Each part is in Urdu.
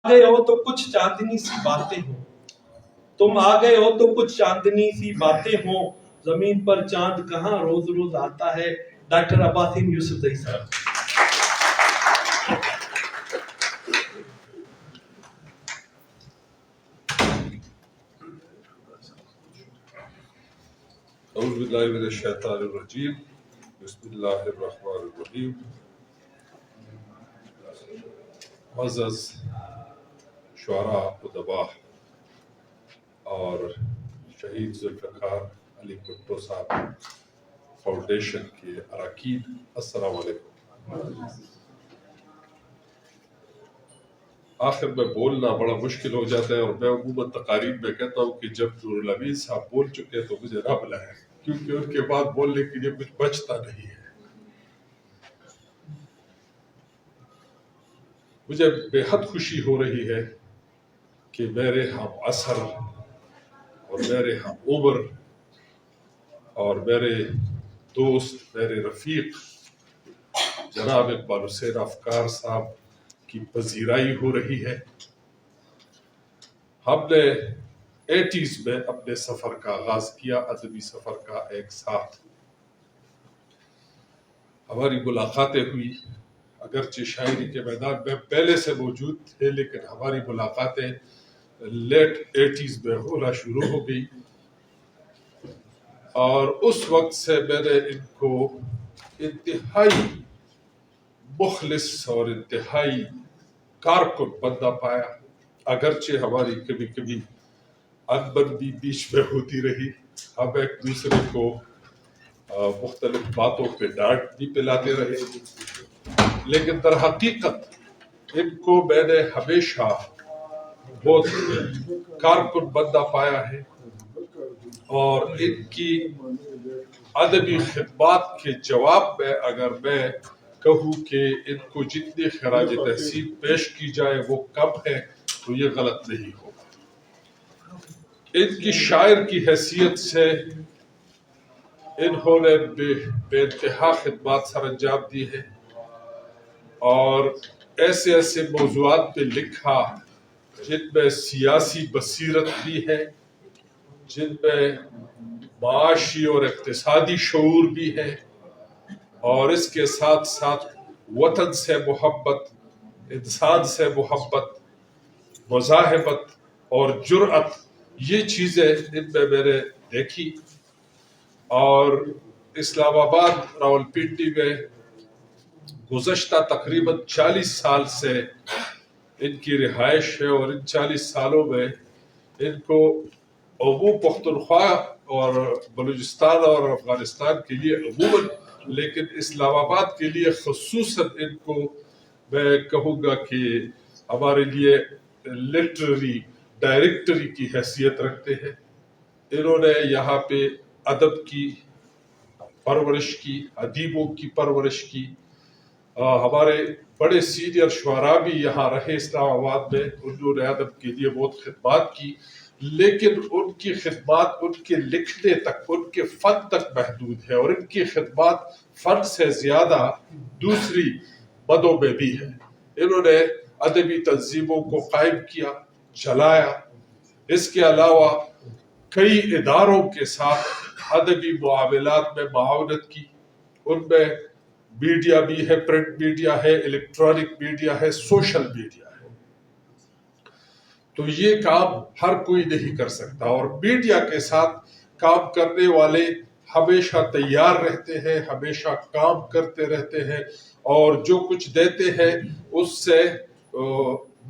گئے ہو تو کچھ چاندنی سی باتیں ہوں، تم آ گئے ہو تو کچھ چاندنی سی باتیں ہوں، زمین پر چاند کہاں روز روز آتا ہے۔ ڈاکٹر عباسین یوسف زئی صاحب۔ اعوذ باللہ من الشیطان الرجیم، بسم اللہ الرحمن الرحیم۔ معزز شعراء، ادباء اور شہید ذوالفقار علی بھٹو صاحب فاؤنڈیشن کے اراکین، السلام علیکم۔ آخر میں بولنا بڑا مشکل ہو جاتا ہے، اور میں عموماً تقاریر میں کہتا ہوں کہ جب نور الامین صاحب بول چکے تو مجھے نہ بلائیں، کیونکہ ان کے بعد بولنے کے لیے کچھ بچتا نہیں ہے۔ مجھے بے حد خوشی ہو رہی ہے کہ میرے ہم عصر اور میرے ہم عمر اور میرے دوست، میرے رفیق جناب اقبال حسین افکار صاحب کی پذیرائی ہو رہی ہے۔ ہم نے 80s میں اپنے سفر کا آغاز کیا، ادبی سفر کا ایک ساتھ۔ ہماری ملاقاتیں ہوئی، اگرچہ شاعری کے میدان میں پہلے سے موجود تھے، لیکن ہماری ملاقاتیں لیٹ 80s میں ہونا شروع ہو گئی، اور اس وقت سے میں نے ان کو انتہائی مخلص اور انتہائی کارکن بندہ پایا۔ اگرچہ ہماری کبھی کبھی انبن بھی بیچ میں ہوتی رہی، ہم ایک دوسرے کو مختلف باتوں پہ ڈانٹ بھی پلاتے رہے، لیکن در حقیقت ان کو میں نے ہمیشہ بہت کارکن بندہ پایا ہے، اور ان کی ادبی خدمات کے جواب میں اگر میں کہوں کہ ان کو جتنی خراج تحسین پیش کی جائے وہ کم ہے تو یہ غلط نہیں ہوگا۔ ان کی شاعر کی حیثیت سے انہوں نے بے انتہا خدمات سر انجام دی ہے، اور ایسے ایسے موضوعات پہ لکھا جن میں سیاسی بصیرت بھی ہے، جن میں معاشی اور اقتصادی شعور بھی ہے، اور اس کے ساتھ ساتھ وطن سے محبت، انسان سے محبت، مزاحمت اور جرأت، یہ چیزیں ان میں نے دیکھی۔ اور اسلام آباد راولپنڈی میں گزشتہ تقریباً 40 سال سے ان کی رہائش ہے، اور ان 40 سالوں میں ان کو عموم پختونخوا اور بلوچستان اور افغانستان کے لیے عموماً، لیکن اسلام آباد کے لیے خصوصاً ان کو میں کہوں گا کہ ہمارے لیے لٹریری ڈائریکٹری کی حیثیت رکھتے ہیں۔ انہوں نے یہاں پہ ادب کی پرورش کی، ادیبوں کی پرورش کی۔ ہمارے بڑے سینئر شعراء بھی یہاں رہے اسلام آباد میں، انہوں نے ادب کے لیے بہت خدمات کی، لیکن ان کی خدمات ان کے لکھنے تک، ان کے فن تک محدود ہے، اور ان کی خدمات فن سے زیادہ دوسری مدوں میں بھی ہے۔ انہوں نے ادبی تنظیموں کو قائم کیا، چلایا، اس کے علاوہ کئی اداروں کے ساتھ ادبی معاملات میں معاونت کی، ان میں میڈیا بھی ہے، پرنٹ میڈیا ہے، الیکٹرانک میڈیا ہے، سوشل میڈیا ہے۔ تو یہ کام ہر کوئی نہیں کر سکتا، اور میڈیا کے ساتھ کام کرنے والے ہمیشہ تیار رہتے ہیں، ہمیشہ کام کرتے رہتے ہیں، اور جو کچھ دیتے ہیں اس سے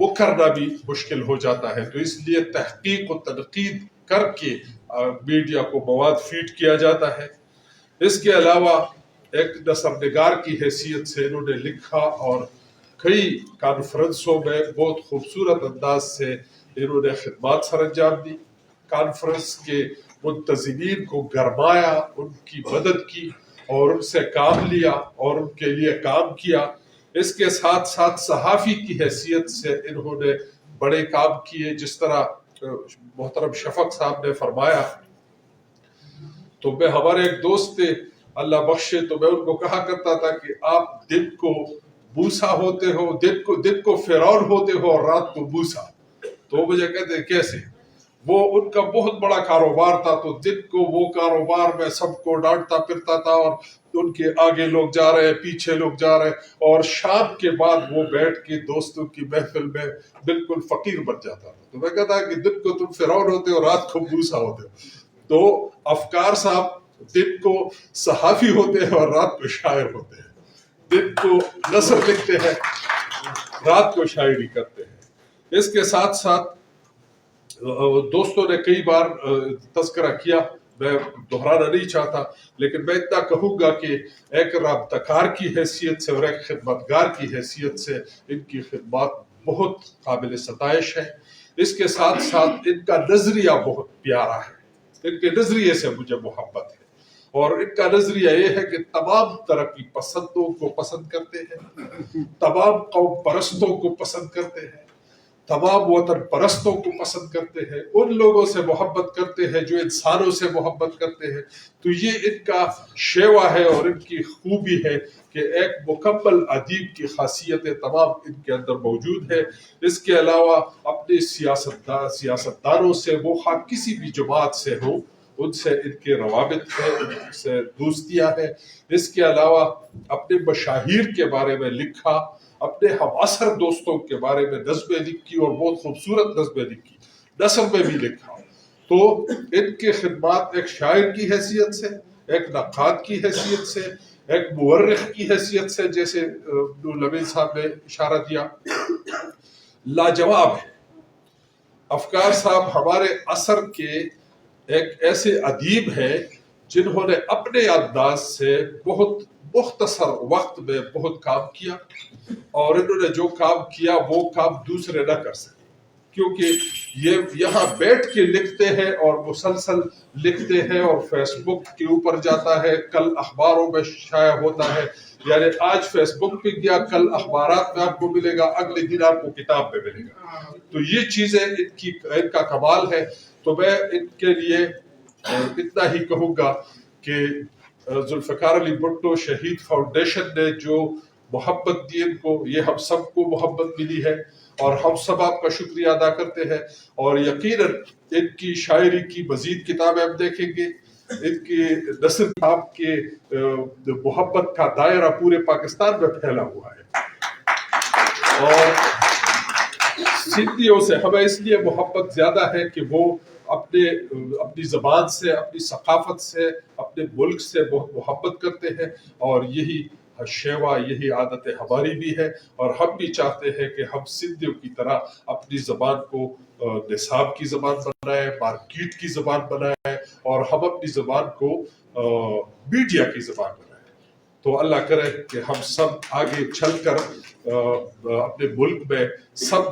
مکرنا بھی مشکل ہو جاتا ہے۔ تو اس لیے تحقیق و تنقید کر کے میڈیا کو مواد فیڈ کیا جاتا ہے۔ اس کے علاوہ ایک نثر نگار کی حیثیت سے انہوں نے لکھا، اور کئی کانفرنسوں میں بہت خوبصورت انداز سے انہوں نے خدمات سر انجام دی، کانفرنس کے منتظمین کو گرمایا، ان کی مدد کی، اور ان سے کام لیا اور ان کے لیے کام کیا۔ اس کے ساتھ ساتھ صحافی کی حیثیت سے انہوں نے بڑے کام کیے، جس طرح محترم شفق صاحب نے فرمایا۔ تو میں ہمارے ایک دوست تھے، اللہ بخشے، تو میں ان کو کہا کرتا تھا کہ آپ دن کو بوسا ہوتے ہو، دن کو فرعون ہوتے ہو اور رات کو بوسا. تو مجھے کہتے ہیں کیسے؟ وہ ان کا بہت بڑا کاروبار تھا، تو دن کو وہ کاروبار میں سب کو ڈانٹتا پھرتا تھا، اور ان کے آگے لوگ جا رہے ہیں، پیچھے لوگ جا رہے ہیں، اور شام کے بعد وہ بیٹھ کے دوستوں کی محفل میں بالکل فقیر بن جاتا تھا. تو میں کہتا کہ دن کو تم فرعون ہوتے ہو، رات کو موسیٰ ہوتے ہو. تو افکار صاحب دن کو صحافی ہوتے ہیں اور رات کو شاعر ہوتے ہیں. دن کو نثر لکھتے ہیں، رات کو شاعری کرتے ہیں. اس کے ساتھ ساتھ دوستوں نے کئی بار تذکرہ کیا، میں دہرانا نہیں چاہتا، لیکن میں اتنا کہوں گا کہ ایک رابطہ کار کی حیثیت سے اور ایک خدمتگار کی حیثیت سے ان کی خدمات بہت قابل ستائش ہے. اس کے ساتھ ساتھ ان کا نظریہ بہت پیارا ہے، ان کے نظریے سے مجھے محبت ہے، اور ان کا نظریہ یہ ہے کہ تمام ترقی پسندوں کو پسند کرتے ہیں، تمام قوم پرستوں کو پسند کرتے ہیں، تمام وطن پرستوں کو پسند کرتے ہیں، ان لوگوں سے محبت کرتے ہیں جو انسانوں سے محبت کرتے ہیں. تو یہ ان کا شیوا ہے اور ان کی خوبی ہے کہ ایک مکمل ادیب کی خاصیتیں تمام ان کے اندر موجود ہے. اس کے علاوہ اپنے سیاستدانوں سے، وہ خواہ کسی بھی جماعت سے ہو، ان سے ان کے روابط ہیں، ان سے دوستیاں ہیں. اس کے علاوہ اپنے مشاہیر کے بارے میں لکھا، اپنے ہم عصر دوستوں کے بارے میں نظمیں لکھی، اور بہت خوبصورت نظمیں لکھی، نثر میں بھی لکھا. تو ان کے خدمات ایک شاعر کی حیثیت سے، ایک نقاد کی حیثیت سے، ایک مورخ کی حیثیت سے، جیسے لمین صاحب نے اشارہ دیا، لاجواب ہے. افکار صاحب ہمارے عصر کے ایک ایسے ادیب ہیں جنہوں نے اپنے انداز سے بہت مختصر وقت میں بہت کام کیا، اور انہوں نے جو کام کیا وہ کام دوسرے نہ کر سکے، کیونکہ یہ یہاں بیٹھ کے لکھتے ہیں اور مسلسل لکھتے ہیں، اور فیس بک کے اوپر جاتا ہے، کل اخباروں میں شائع ہوتا ہے. یعنی آج فیس بک پہ گیا، کل اخبارات میں آپ کو ملے گا، اگلے دن آپ کو کتاب میں ملے گا. تو یہ چیزیں ان کا کمال ہے. تو میں ان کے لیے اتنا ہی کہوں گا کہ ذوالفقار علی بھٹو شہید فاؤنڈیشن نے جو محبت دی ان کو، یہ ہم سب کو محبت ملی ہے، اور ہم سب آپ کا شکریہ ادا کرتے ہیں. اور یقیناً ان کی شاعری کی مزید کتابیں ہم دیکھیں گے. ان کی نثر صاحب کے محبت کا دائرہ پورے پاکستان میں پھیلا ہوا ہے، اور سندھیوں سے ہمیں اس لیے محبت زیادہ ہے کہ وہ اپنی زبان سے، اپنی ثقافت سے، اپنے ملک سے بہت محبت کرتے ہیں، اور یہی شیوا، یہی عادت ہماری بھی ہے. اور ہم بھی چاہتے ہیں کہ ہم سندھیوں کی طرح اپنی زبان کو نصاب کی زبان بنائیں، مارکیٹ کی زبان بنائیں، اور ہم اپنی زبان کو میڈیا کی زبان بنائیں. تو اللہ کرے کہ ہم سب آگے چل کر اپنے ملک میں سب